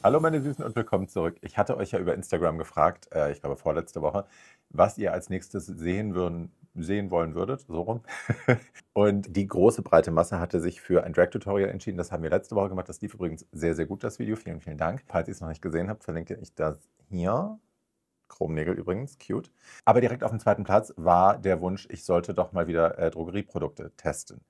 Hallo meine Süßen und willkommen zurück. Ich hatte euch ja über Instagram gefragt, ich glaube vorletzte Woche, was ihr als nächstes sehen wollen würdet, so rum. Und die große breite Masse hatte sich für ein Drag-Tutorial entschieden. Das haben wir letzte Woche gemacht. Das lief übrigens sehr, sehr gut, das Video. Vielen, vielen Dank. Falls ihr es noch nicht gesehen habt, verlinke ich das hier. Chromnägel übrigens, cute. Aber direkt auf dem zweiten Platz war der Wunsch, ich sollte doch mal wieder Drogerieprodukte testen.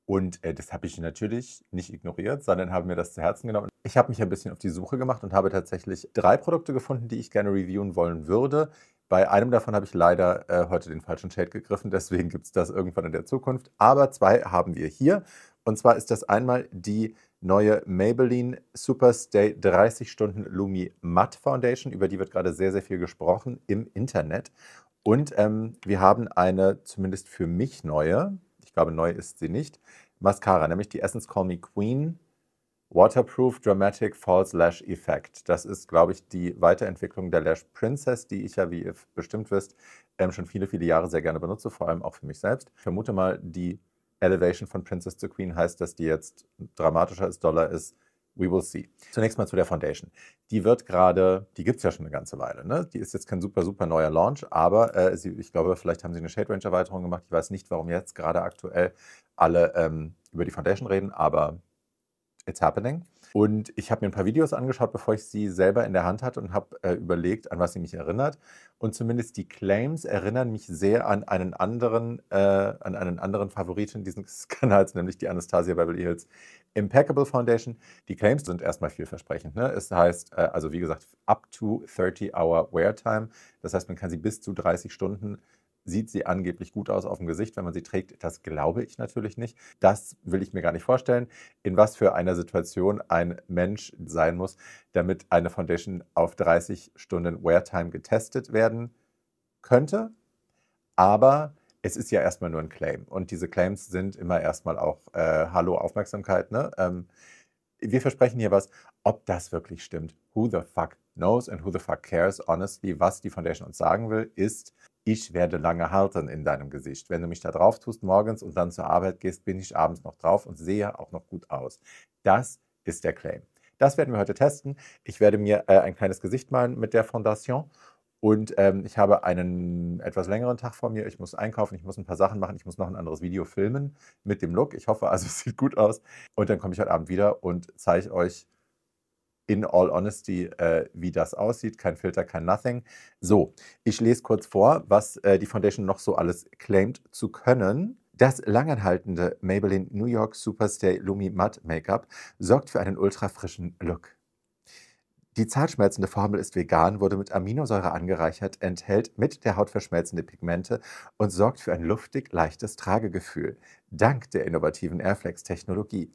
Und das habe ich natürlich nicht ignoriert, sondern habe mir das zu Herzen genommen. Ich habe mich ein bisschen auf die Suche gemacht und habe tatsächlich 3 Produkte gefunden, die ich gerne reviewen wollen würde. Bei einem davon habe ich leider heute den falschen Shade gegriffen, deswegen gibt es das irgendwann in der Zukunft. Aber 2 haben wir hier. Und zwar ist das einmal die neue Maybelline Superstay 30 Stunden Lumi Matte Foundation. Über die wird gerade sehr, sehr viel gesprochen im Internet. Und wir haben eine, zumindest für mich neue, ich glaube, neu ist sie nicht, Mascara, nämlich die Essence Call Me Queen Waterproof Dramatic False Lash Effect. Das ist, glaube ich, die Weiterentwicklung der Lash Princess, die ich ja, wie ihr bestimmt wisst, schon viele, viele Jahre sehr gerne benutze, vor allem auch für mich selbst. Ich vermute mal, die Elevation von Princess to Queen heißt, dass die jetzt dramatischer ist, doller ist. We will see. Zunächst mal zu der Foundation. Die gibt es ja schon eine ganze Weile. Ne? Die ist jetzt kein super, super neuer Launch, aber ich glaube, vielleicht haben sie eine Shade Range Erweiterung gemacht. Ich weiß nicht, warum jetzt gerade aktuell alle über die Foundation reden, aber it's happening. Und ich habe mir ein paar Videos angeschaut, bevor ich sie selber in der Hand hatte und habe überlegt, an was sie mich erinnert. Und zumindest die Claims erinnern mich sehr an einen anderen Favoriten dieses Kanals, nämlich die Anastasia Beverly Hills Impeccable Foundation. Die Claims sind erstmal vielversprechend. Ne? Es heißt, also wie gesagt, up to 30-hour Wear Time. Das heißt, man kann sie bis zu 30 Stunden sieht sie angeblich gut aus auf dem Gesicht, wenn man sie trägt. Das glaube ich natürlich nicht. Das will ich mir gar nicht vorstellen, in was für einer Situation ein Mensch sein muss, damit eine Foundation auf 30 Stunden Wear-Time getestet werden könnte. Aber es ist ja erstmal nur ein Claim. Und diese Claims sind immer erstmal auch Hallo Aufmerksamkeit. Ne? Wir versprechen hier was, ob das wirklich stimmt. Who the fuck knows and who the fuck cares, honestly. Was die Foundation uns sagen will, ist, ich werde lange halten in deinem Gesicht. Wenn du mich da drauf tust morgens und dann zur Arbeit gehst, bin ich abends noch drauf und sehe auch noch gut aus. Das ist der Claim. Das werden wir heute testen. Ich werde mir ein kleines Gesicht malen mit der Foundation. Und ich habe einen etwas längeren Tag vor mir. Ich muss einkaufen, ich muss ein paar Sachen machen, ich muss noch ein anderes Video filmen mit dem Look. Ich hoffe also, es sieht gut aus. Und dann komme ich heute Abend wieder und zeige euch in all honesty, wie das aussieht. Kein Filter, kein Nothing. So, ich lese kurz vor, was die Foundation noch so alles claimt zu können. Das langanhaltende Maybelline New York Superstay Lumi Matte Make-up sorgt für einen ultrafrischen Look. Die zartschmelzende Formel ist vegan, wurde mit Aminosäure angereichert, enthält mit der Haut verschmelzende Pigmente und sorgt für ein luftig leichtes Tragegefühl. Dank der innovativen Airflex-Technologie.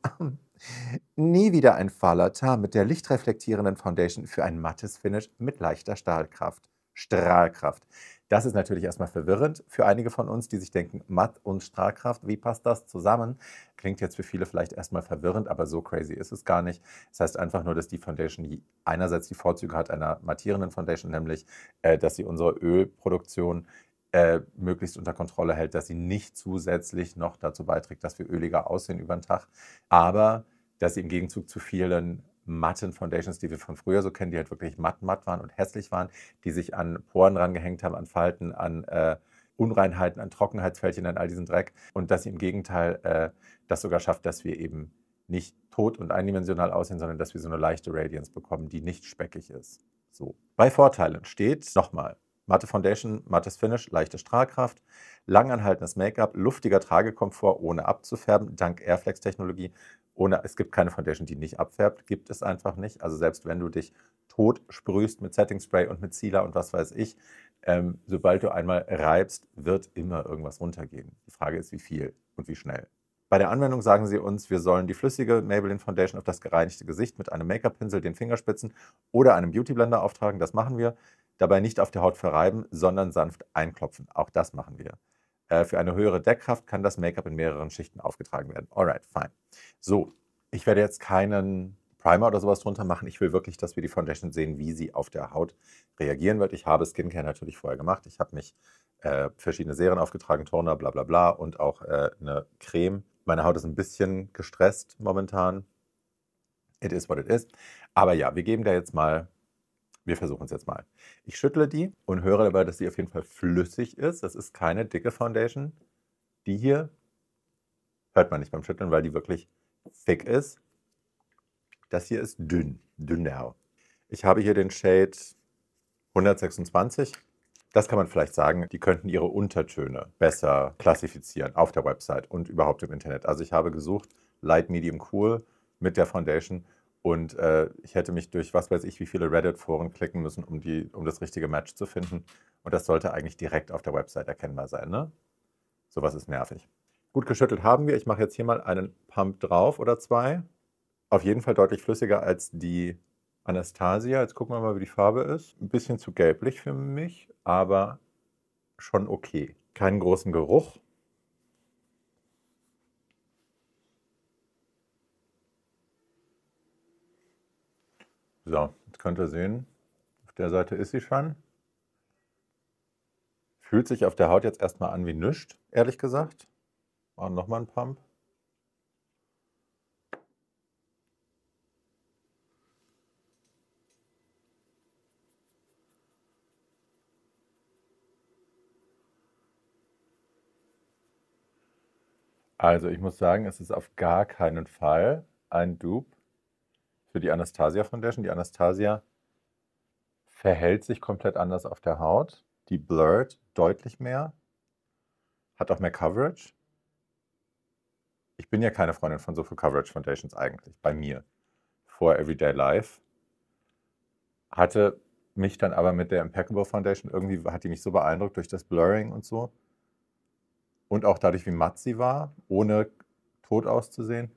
Nie wieder ein fahler Teint mit der lichtreflektierenden Foundation für ein mattes Finish mit leichter Stahlkraft. Strahlkraft. Das ist natürlich erstmal verwirrend für einige von uns, die sich denken, matt und Strahlkraft, wie passt das zusammen? Klingt jetzt für viele vielleicht erstmal verwirrend, aber so crazy ist es gar nicht. Das heißt einfach nur, dass die Foundation einerseits die Vorzüge hat einer mattierenden Foundation, nämlich, dass sie unsere Ölproduktion möglichst unter Kontrolle hält, dass sie nicht zusätzlich noch dazu beiträgt, dass wir öliger aussehen über den Tag, aber dass sie im Gegenzug zu vielen matten Foundations, die wir von früher so kennen, die halt wirklich matt waren und hässlich waren, die sich an Poren rangehängt haben, an Falten, an Unreinheiten, an Trockenheitsfältchen, an all diesen Dreck und dass sie im Gegenteil das sogar schafft, dass wir eben nicht tot und eindimensional aussehen, sondern dass wir so eine leichte Radiance bekommen, die nicht speckig ist. So. Bei Vorteilen steht nochmal matte Foundation, mattes Finish, leichte Strahlkraft, langanhaltendes Make-up, luftiger Tragekomfort ohne abzufärben, dank Airflex-Technologie. Es gibt keine Foundation, die nicht abfärbt, gibt es einfach nicht. Also selbst wenn du dich tot sprühst mit Setting Spray und mit Sealer und was weiß ich, sobald du einmal reibst, wird immer irgendwas runtergehen. Die Frage ist, wie viel und wie schnell. Bei der Anwendung sagen sie uns, wir sollen die flüssige Maybelline Foundation auf das gereinigte Gesicht mit einem Make-up-Pinsel, den Fingerspitzen oder einem Beauty-Blender auftragen. Das machen wir. Dabei nicht auf der Haut verreiben, sondern sanft einklopfen. Auch das machen wir. Für eine höhere Deckkraft kann das Make-up in mehreren Schichten aufgetragen werden. Alright, fine. So, ich werde jetzt keinen Primer oder sowas drunter machen. Ich will wirklich, dass wir die Foundation sehen, wie sie auf der Haut reagieren wird. Ich habe Skincare natürlich vorher gemacht. Ich habe mich verschiedene Serien aufgetragen, Toner, bla bla bla und auch eine Creme. Meine Haut ist ein bisschen gestresst momentan. It is what it is. Aber ja, wir versuchen es jetzt mal. Ich schüttle die und höre dabei, dass sie auf jeden Fall flüssig ist. Das ist keine dicke Foundation. Die hier hört man nicht beim Schütteln, weil die wirklich thick ist. Das hier ist dünner. Ich habe hier den Shade 126. Das kann man vielleicht sagen, die könnten ihre Untertöne besser klassifizieren auf der Website und überhaupt im Internet. Also ich habe gesucht, Light, Medium, Cool mit der Foundation und ich hätte mich durch was weiß ich wie viele Reddit-Foren klicken müssen, um das richtige Match zu finden. Und das sollte eigentlich direkt auf der Website erkennbar sein, ne? Sowas ist nervig. Gut geschüttelt haben wir. Ich mache jetzt hier mal einen Pump drauf oder zwei. Auf jeden Fall deutlich flüssiger als die Anastasia. Jetzt gucken wir mal, wie die Farbe ist. Ein bisschen zu gelblich für mich, aber schon okay. Keinen großen Geruch. So, jetzt könnt ihr sehen, auf der Seite ist sie schon. Fühlt sich auf der Haut jetzt erstmal an wie nichts, ehrlich gesagt. Machen nochmal einen Pump. Also ich muss sagen, es ist auf gar keinen Fall ein Dupe für die Anastasia Foundation. Die Anastasia verhält sich komplett anders auf der Haut. Die blurrt deutlich mehr, hat auch mehr Coverage. Ich bin ja keine Freundin von so viel Coverage Foundations eigentlich, bei mir. Vor Everyday Life. Hatte mich dann aber mit der Impeccable Foundation, irgendwie hat die mich so beeindruckt durch das Blurring und so. Und auch dadurch, wie matt sie war, ohne tot auszusehen,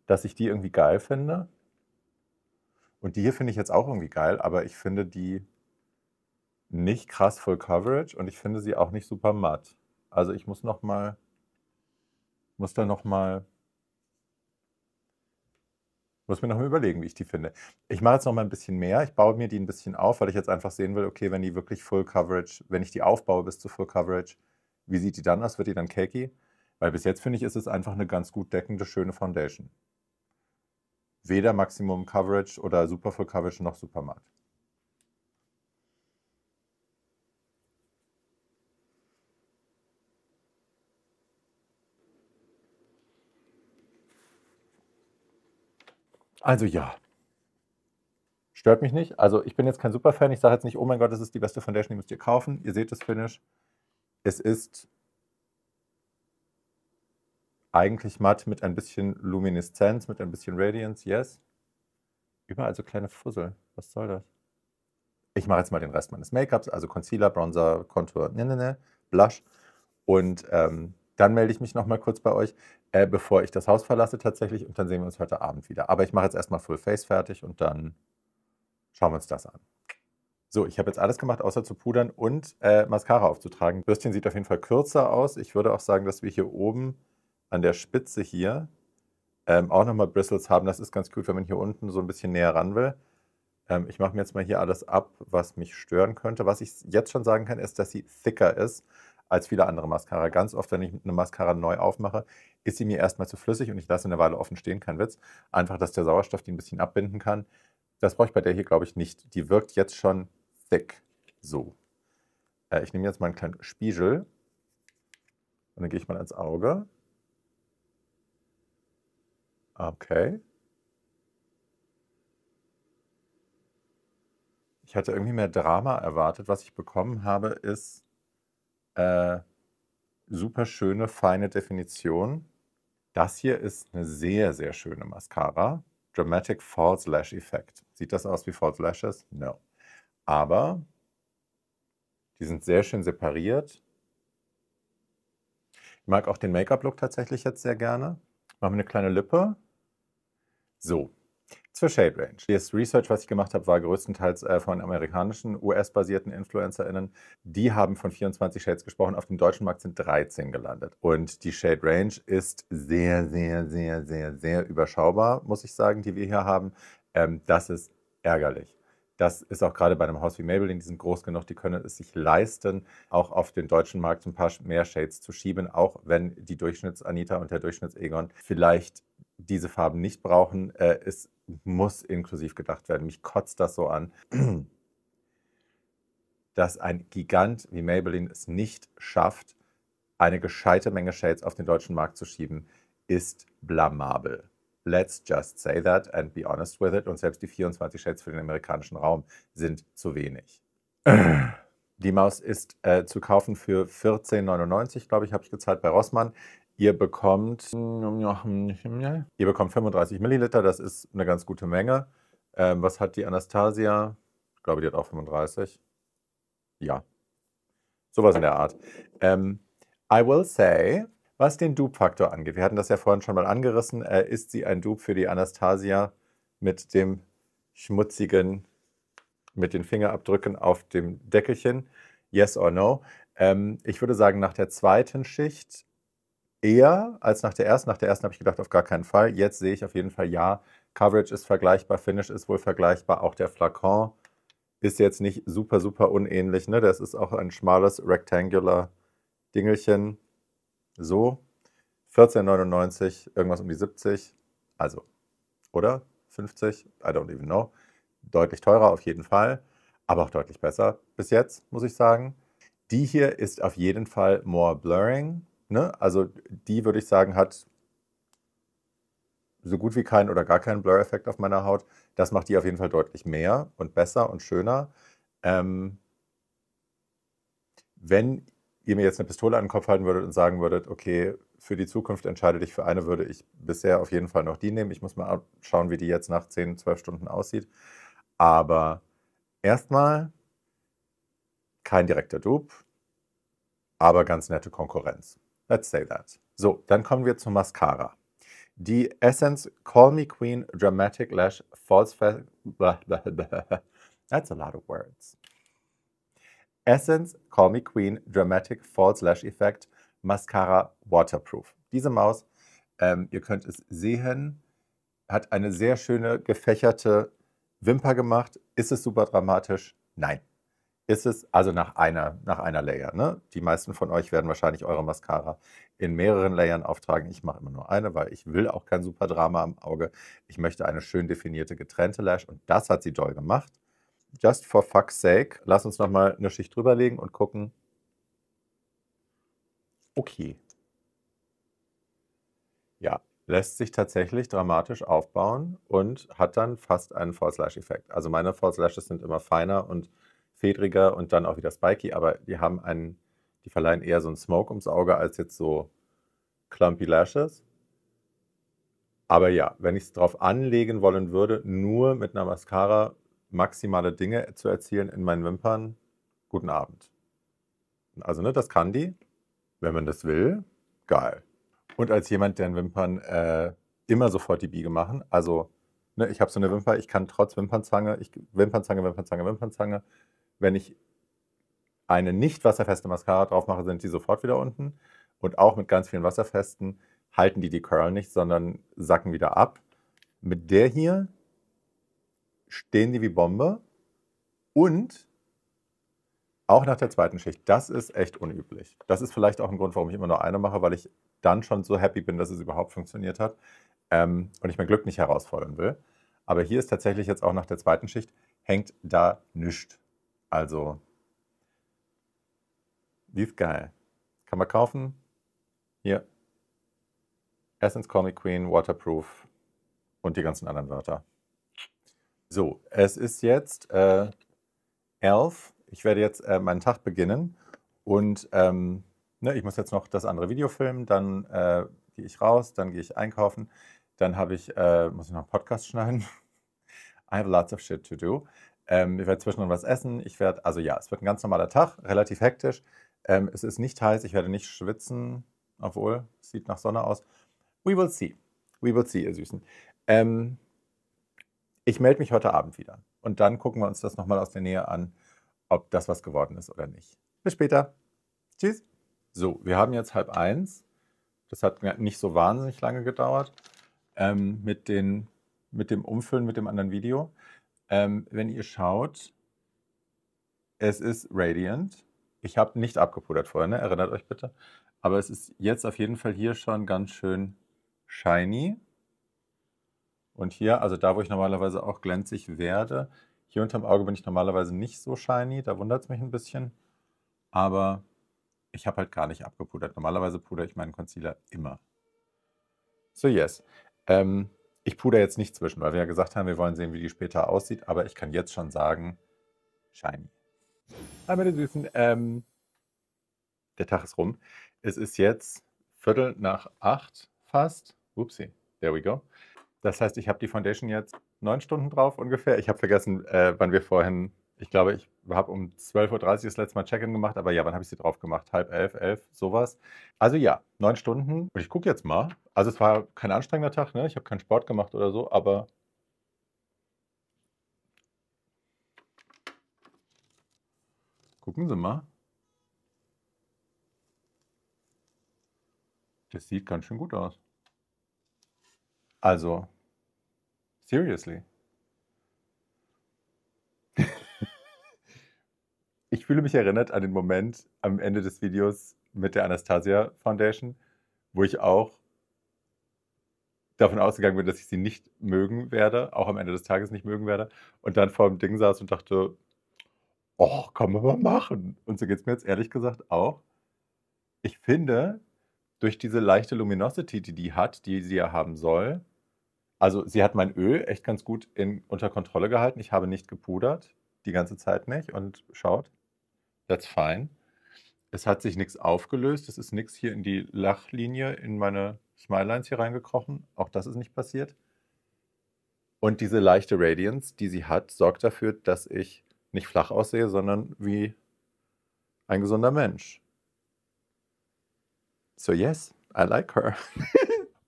dass ich die irgendwie geil finde. Und die hier finde ich jetzt auch irgendwie geil, aber ich finde die nicht krass Full Coverage und ich finde sie auch nicht super matt. Also ich muss da noch mal überlegen, wie ich die finde. Ich mache jetzt noch mal ein bisschen mehr. Ich baue mir die ein bisschen auf, weil ich jetzt einfach sehen will, okay, wenn die wirklich Full Coverage, wenn ich die aufbaue bis zu Full Coverage, wie sieht die dann aus? Wird die dann cakey? Weil bis jetzt finde ich, ist es einfach eine ganz gut deckende, schöne Foundation. Weder Maximum Coverage oder Super Full Coverage noch super matt. Also ja, stört mich nicht. Also ich bin jetzt kein Superfan. Ich sage jetzt nicht, oh mein Gott, das ist die beste Foundation, die müsst ihr kaufen. Ihr seht das Finish. Es ist eigentlich matt mit ein bisschen Lumineszenz, mit ein bisschen Radiance, yes. Überall so kleine Fussel. Was soll das? Ich mache jetzt mal den Rest meines Make-ups, also Concealer, Bronzer, Contour, Blush. Und dann melde ich mich noch mal kurz bei euch, bevor ich das Haus verlasse tatsächlich. Und dann sehen wir uns heute Abend wieder. Aber ich mache jetzt erstmal Full Face fertig und dann schauen wir uns das an. So, ich habe jetzt alles gemacht, außer zu pudern und Mascara aufzutragen. Das Bürstchen sieht auf jeden Fall kürzer aus. Ich würde auch sagen, dass wir hier oben an der Spitze hier auch nochmal Bristles haben. Das ist ganz gut, wenn man hier unten so ein bisschen näher ran will. Ich mache mir jetzt mal hier alles ab, was mich stören könnte. Was ich jetzt schon sagen kann, ist, dass sie thicker ist als viele andere Mascara. Ganz oft, wenn ich eine Mascara neu aufmache, ist sie mir erstmal zu flüssig und ich lasse eine Weile offen stehen, kein Witz. Einfach, dass der Sauerstoff die ein bisschen abbinden kann. Das brauche ich bei der hier, glaube ich, nicht. Die wirkt jetzt schon thick. So. Ich nehme jetzt mal einen kleinen Spiegel und dann gehe ich mal ans Auge. Okay. Ich hatte irgendwie mehr Drama erwartet. Was ich bekommen habe, ist super schöne, feine Definition. Das hier ist eine sehr, sehr schöne Mascara. Dramatic False Lash Effect. Sieht das aus wie False Lashes? No. Aber die sind sehr schön separiert. Ich mag auch den Make-up-Look tatsächlich jetzt sehr gerne. Machen wir eine kleine Lippe. So, zur Shade Range. Das Research, was ich gemacht habe, war größtenteils von amerikanischen, US-basierten InfluencerInnen. Die haben von 24 Shades gesprochen. Auf dem deutschen Markt sind 13 gelandet. Und die Shade Range ist sehr, sehr, sehr, sehr, sehr überschaubar, muss ich sagen, die wir hier haben. Das ist ärgerlich. Das ist auch gerade bei einem Haus wie Maybelline, die sind groß genug, die können es sich leisten, auch auf den deutschen Markt ein paar mehr Shades zu schieben, auch wenn die Durchschnitts-Anita und der Durchschnitts-Egon vielleicht diese Farben nicht brauchen. Es muss inklusiv gedacht werden. Mich kotzt das so an, dass ein Gigant wie Maybelline es nicht schafft, eine gescheite Menge Shades auf den deutschen Markt zu schieben, ist blamabel. Let's just say that and be honest with it. Und selbst die 24 Shades für den amerikanischen Raum sind zu wenig. Die Maus ist zu kaufen für 14,99, glaube ich, habe ich gezahlt bei Rossmann. Ihr bekommt 35 Milliliter, das ist eine ganz gute Menge. Was hat die Anastasia? Ich glaube, die hat auch 35. Ja, sowas in der Art. I will say, was den Dupe-Faktor angeht, wir hatten das ja vorhin schon mal angerissen, ist sie ein Dupe für die Anastasia mit dem schmutzigen, mit den Fingerabdrücken auf dem Deckelchen? Yes or no? Ich würde sagen, nach der zweiten Schicht eher als nach der ersten. Nach der ersten habe ich gedacht, auf gar keinen Fall. Jetzt sehe ich auf jeden Fall ja. Coverage ist vergleichbar, Finish ist wohl vergleichbar. Auch der Flakon ist jetzt nicht super, super unähnlich. Ne? Das ist auch ein schmales Rectangular Dingelchen. So. 14,99, irgendwas um die 70. Also, oder? 50? I don't even know. Deutlich teurer auf jeden Fall, aber auch deutlich besser bis jetzt, muss ich sagen. Die hier ist auf jeden Fall more blurring. Ne? Also die, würde ich sagen, hat so gut wie keinen oder gar keinen Blur-Effekt auf meiner Haut. Das macht die auf jeden Fall deutlich mehr und besser und schöner. Wenn ihr mir jetzt eine Pistole an den Kopf halten würdet und sagen würdet, okay, für die Zukunft entscheide dich für eine, würde ich bisher auf jeden Fall noch die nehmen. Ich muss mal schauen, wie die jetzt nach 10, 12 Stunden aussieht. Aber erstmal kein direkter Dupe, aber ganz nette Konkurrenz. Let's say that. So, dann kommen wir zur Mascara. Die Essence Call Me Queen Dramatic Lash False That's a lot of words. Essence Call Me Queen Dramatic False Lash Effect Mascara Waterproof. Diese Maus, ihr könnt es sehen, hat eine sehr schöne gefächerte Wimper gemacht. Ist es super dramatisch? Nein. Ist es also nach einer Layer. Ne? Die meisten von euch werden wahrscheinlich eure Mascara in mehreren Layern auftragen. Ich mache immer nur eine, weil ich will auch kein super Drama am Auge. Ich möchte eine schön definierte, getrennte Lash und das hat sie doll gemacht. Just for fuck's sake, lass uns nochmal eine Schicht drüberlegen und gucken. Okay. Ja, lässt sich tatsächlich dramatisch aufbauen und hat dann fast einen False Lash Effekt. Also meine False Lashes sind immer feiner und fedriger und dann auch wieder spiky, aber die verleihen eher so einen Smoke ums Auge als jetzt so clumpy Lashes. Aber ja, wenn ich es drauf anlegen wollen würde, nur mit einer Mascara maximale Dinge zu erzielen in meinen Wimpern, guten Abend. Also ne, das kann die, wenn man das will, geil. Und als jemand, deren Wimpern immer sofort die Biege machen, also ne, ich habe so eine Wimper, ich kann trotz Wimpernzange, Wimpernzange, wenn ich eine nicht wasserfeste Mascara drauf mache, sind die sofort wieder unten. Und auch mit ganz vielen wasserfesten halten die Curl nicht, sondern sacken wieder ab. Mit der hier stehen die wie Bombe. Und auch nach der zweiten Schicht, das ist echt unüblich. Das ist vielleicht auch ein Grund, warum ich immer nur eine mache, weil ich dann schon so happy bin, dass es überhaupt funktioniert hat und ich mein Glück nicht herausfordern will. Aber hier ist tatsächlich jetzt auch nach der zweiten Schicht, hängt da nichts. Also, die ist geil. Kann man kaufen. Hier. Essence Call Me Queen, Waterproof und die ganzen anderen Wörter. So, es ist jetzt 11. Ich werde jetzt meinen Tag beginnen und ne, ich muss jetzt noch das andere Video filmen, dann gehe ich raus, dann gehe ich einkaufen, dann muss ich noch einen Podcast schneiden. I have lots of shit to do. Ich werde zwischendurch was essen. Also ja, es wird ein ganz normaler Tag, relativ hektisch. Es ist nicht heiß, ich werde nicht schwitzen, obwohl es sieht nach Sonne aus. We will see. We will see, ihr Süßen. Ich melde mich heute Abend wieder und dann gucken wir uns das nochmal aus der Nähe an, ob das was geworden ist oder nicht. Bis später. Tschüss. So, wir haben jetzt 12:30. Das hat nicht so wahnsinnig lange gedauert mit dem Umfüllen mit dem anderen Video. Wenn ihr schaut, es ist Radiant. Ich habe nicht abgepudert vorher, ne? Erinnert euch bitte. Aber es ist jetzt auf jeden Fall hier schon ganz schön shiny. Und hier, also da, wo ich normalerweise auch glänzig werde, hier unterm Auge bin ich normalerweise nicht so shiny, da wundert es mich ein bisschen. Aber ich habe halt gar nicht abgepudert. Normalerweise pudere ich meinen Concealer immer. So, yes. Ich pudere jetzt nicht zwischen, weil wir ja gesagt haben, wir wollen sehen, wie die später aussieht. Aber ich kann jetzt schon sagen, shiny. Hi, meine Süßen. Der Tag ist rum. Es ist jetzt 7:45 fast. Upsi, there we go. Das heißt, ich habe die Foundation jetzt 9 Stunden drauf ungefähr. Ich habe vergessen, wann wir vorhin, ich glaube, ich habe um 12:30 Uhr das letzte Mal Check-in gemacht, aber ja, wann habe ich sie drauf gemacht? Halb 11, 11, sowas. Also ja, 9 Stunden. Und ich gucke jetzt mal. Also es war kein anstrengender Tag, ne? Ich habe keinen Sport gemacht oder so, aber gucken Sie mal. Das sieht ganz schön gut aus. Also, seriously. Ich fühle mich erinnert an den Moment am Ende des Videos mit der Anastasia Foundation, wo ich auch davon ausgegangen bin, dass ich sie nicht mögen werde, auch am Ende des Tages nicht mögen werde, und dann vor dem Ding saß und dachte, oh, kann man mal machen. Und so geht es mir jetzt ehrlich gesagt auch. Ich finde, durch diese leichte Luminosity, die die hat, die sie ja haben soll, also sie hat mein Öl echt ganz gut unter Kontrolle gehalten. Ich habe nicht gepudert, die ganze Zeit nicht. Und schaut, that's fine. Es hat sich nichts aufgelöst. Es ist nichts hier in die Lachlinie, in meine Smilelines hier reingekrochen. Auch das ist nicht passiert. Und diese leichte Radiance, die sie hat, sorgt dafür, dass ich nicht flach aussehe, sondern wie ein gesunder Mensch. So yes, I like her.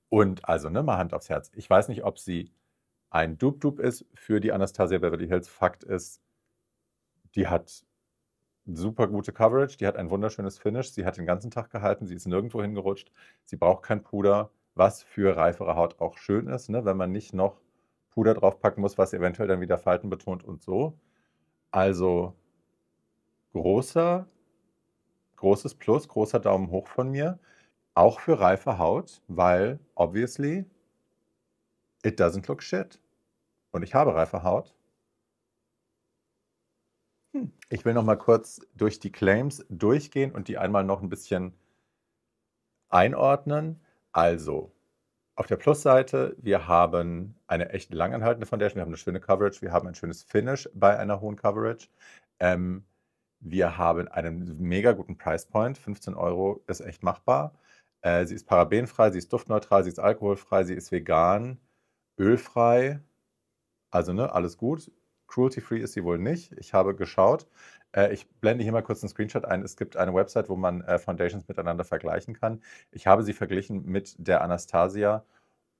Und also, ne, mal Hand aufs Herz. Ich weiß nicht, ob sie ein Dupe-Dupe ist für die Anastasia Beverly Hills. Fakt ist, die hat super gute Coverage, die hat ein wunderschönes Finish, sie hat den ganzen Tag gehalten, sie ist nirgendwo hingerutscht, sie braucht kein Puder, was für reifere Haut auch schön ist, ne, wenn man nicht noch Puder draufpacken muss, was eventuell dann wieder Falten betont und so. Also großes Plus, großer Daumen hoch von mir, auch für reife Haut, weil obviously it doesn't look shit. Und ich habe reife Haut. Ich will noch mal kurz durch die Claims durchgehen und die einmal noch ein bisschen einordnen. Also, auf der Plusseite, wir haben eine echt langanhaltende Foundation, wir haben eine schöne Coverage, wir haben ein schönes Finish bei einer hohen Coverage. Wir haben einen mega guten Price Point, 15 Euro ist echt machbar. Sie ist parabenfrei, sie ist duftneutral, sie ist alkoholfrei, sie ist vegan, ölfrei, also ne, alles gut. Cruelty-free ist sie wohl nicht. Ich habe geschaut. Ich blende hier mal kurz einen Screenshot ein. Es gibt eine Website, wo man Foundations miteinander vergleichen kann. Ich habe sie verglichen mit der Anastasia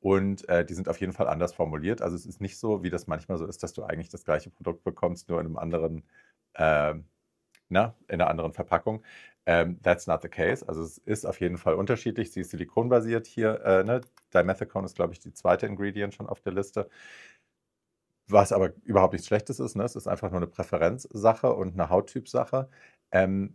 und die sind auf jeden Fall anders formuliert. Also es ist nicht so, wie das manchmal so ist, dass du eigentlich das gleiche Produkt bekommst, nur in einem anderen, äh, in einer anderen Verpackung. That's not the case. Also es ist auf jeden Fall unterschiedlich. Sie ist silikonbasiert hier. Ne? Dimethicone ist, glaube ich, die zweite Ingredient schon auf der Liste. Was aber überhaupt nichts Schlechtes ist, ne? Es ist einfach nur eine Präferenzsache und eine Hauttypsache.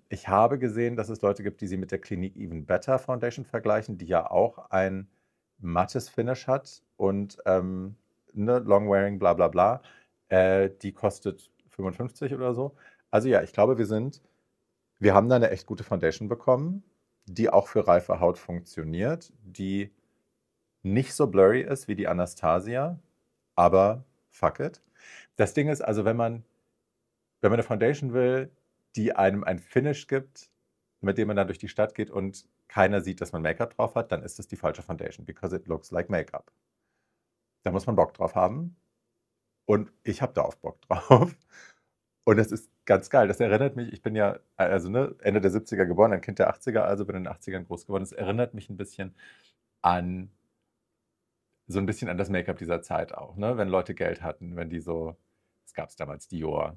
Ich habe gesehen, dass es Leute gibt, die sie mit der Clinique Even Better Foundation vergleichen, die ja auch ein mattes Finish hat und ne, Long Wearing, bla bla bla. Die kostet 55 oder so. Also ja, ich glaube, wir haben da eine echt gute Foundation bekommen, die auch für reife Haut funktioniert, die nicht so blurry ist wie die Anastasia, aber fuck it. Das Ding ist also, wenn man eine Foundation will, die einem ein Finish gibt, mit dem man dann durch die Stadt geht und keiner sieht, dass man Make-up drauf hat, dann ist das die falsche Foundation, because it looks like Make-up. Da muss man Bock drauf haben und ich habe da auch Bock drauf. Und das ist ganz geil. Das erinnert mich, ich bin ja also ne, Ende der 70er geboren, ein Kind der 80er, also bin in den 80ern groß geworden. Es erinnert mich ein bisschen an so ein bisschen an das Make-up dieser Zeit auch, ne? Wenn Leute Geld hatten, wenn die so, es gab damals Dior,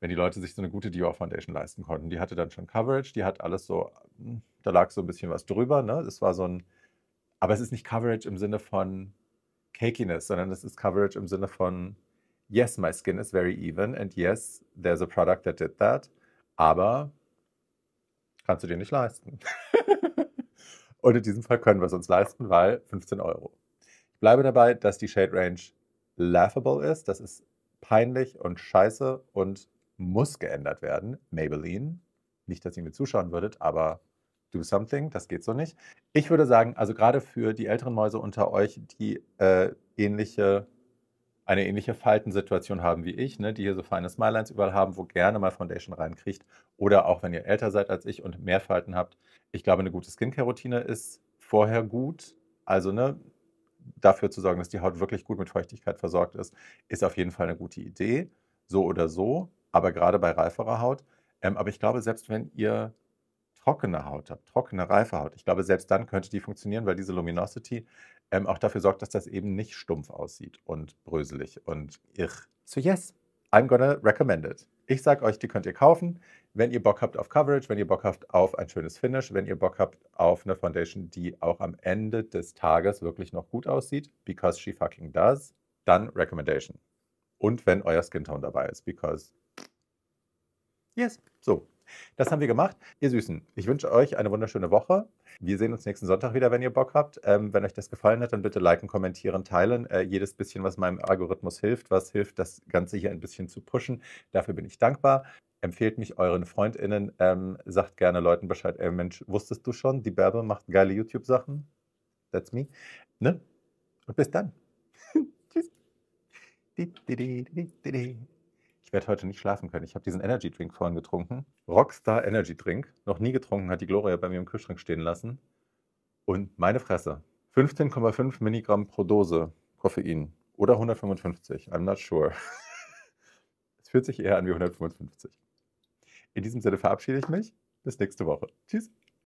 wenn die Leute sich so eine gute Dior Foundation leisten konnten. Die hatte dann schon Coverage, die hat alles so, da lag so ein bisschen was drüber, ne? Es war so ein, aber es ist nicht Coverage im Sinne von Cakiness, sondern es ist Coverage im Sinne von, yes, my skin is very even and yes, there's a product that did that, aber kannst du dir nicht leisten. Und in diesem Fall können wir es uns leisten, weil 15 Euro. Ich bleibe dabei, dass die Shade Range laughable ist. Das ist peinlich und scheiße und muss geändert werden. Maybelline. Nicht, dass ihr mir zuschauen würdet, aber do something. Das geht so nicht. Ich würde sagen, also gerade für die älteren Mäuse unter euch, die eine ähnliche Faltensituation haben wie ich, ne, die hier so feine Smilelines überall haben, wo gerne mal Foundation reinkriegt. Oder auch wenn ihr älter seid als ich und mehr Falten habt. Ich glaube, eine gute Skincare-Routine ist vorher gut. Also ne, dafür zu sorgen, dass die Haut wirklich gut mit Feuchtigkeit versorgt ist auf jeden Fall eine gute Idee. So oder so, aber gerade bei reiferer Haut. Aber ich glaube, selbst wenn ihr trockene Haut habt, trockene, reife Haut, ich glaube, selbst dann könnte die funktionieren, weil diese Luminosity auch dafür sorgt, dass das eben nicht stumpf aussieht und bröselig und ich. So yes, I'm gonna recommend it. Ich sage euch, die könnt ihr kaufen, wenn ihr Bock habt auf Coverage, wenn ihr Bock habt auf ein schönes Finish, wenn ihr Bock habt auf eine Foundation, die auch am Ende des Tages wirklich noch gut aussieht, because she fucking does, dann Recommendation. Und wenn euer Skin Tone dabei ist, because yes. So, das haben wir gemacht. Ihr Süßen, ich wünsche euch eine wunderschöne Woche. Wir sehen uns nächsten Sonntag wieder, wenn ihr Bock habt. Wenn euch das gefallen hat, dann bitte liken, kommentieren, teilen. Jedes bisschen, was meinem Algorithmus hilft, was hilft, das Ganze hier ein bisschen zu pushen. Dafür bin ich dankbar. Empfehlt mich euren FreundInnen. Sagt gerne Leuten Bescheid. Mensch, wusstest du schon, die Bärbel macht geile YouTube-Sachen? That's me. Ne? Und bis dann. Tschüss. Ich werde heute nicht schlafen können. Ich habe diesen Energy Drink vorhin getrunken. Rockstar Energy Drink. Noch nie getrunken, hat die Gloria bei mir im Kühlschrank stehen lassen. Und meine Fresse. 15,5 Milligramm pro Dose Koffein. Oder 155. I'm not sure. Es fühlt sich eher an wie 155. In diesem Sinne verabschiede ich mich. Bis nächste Woche. Tschüss.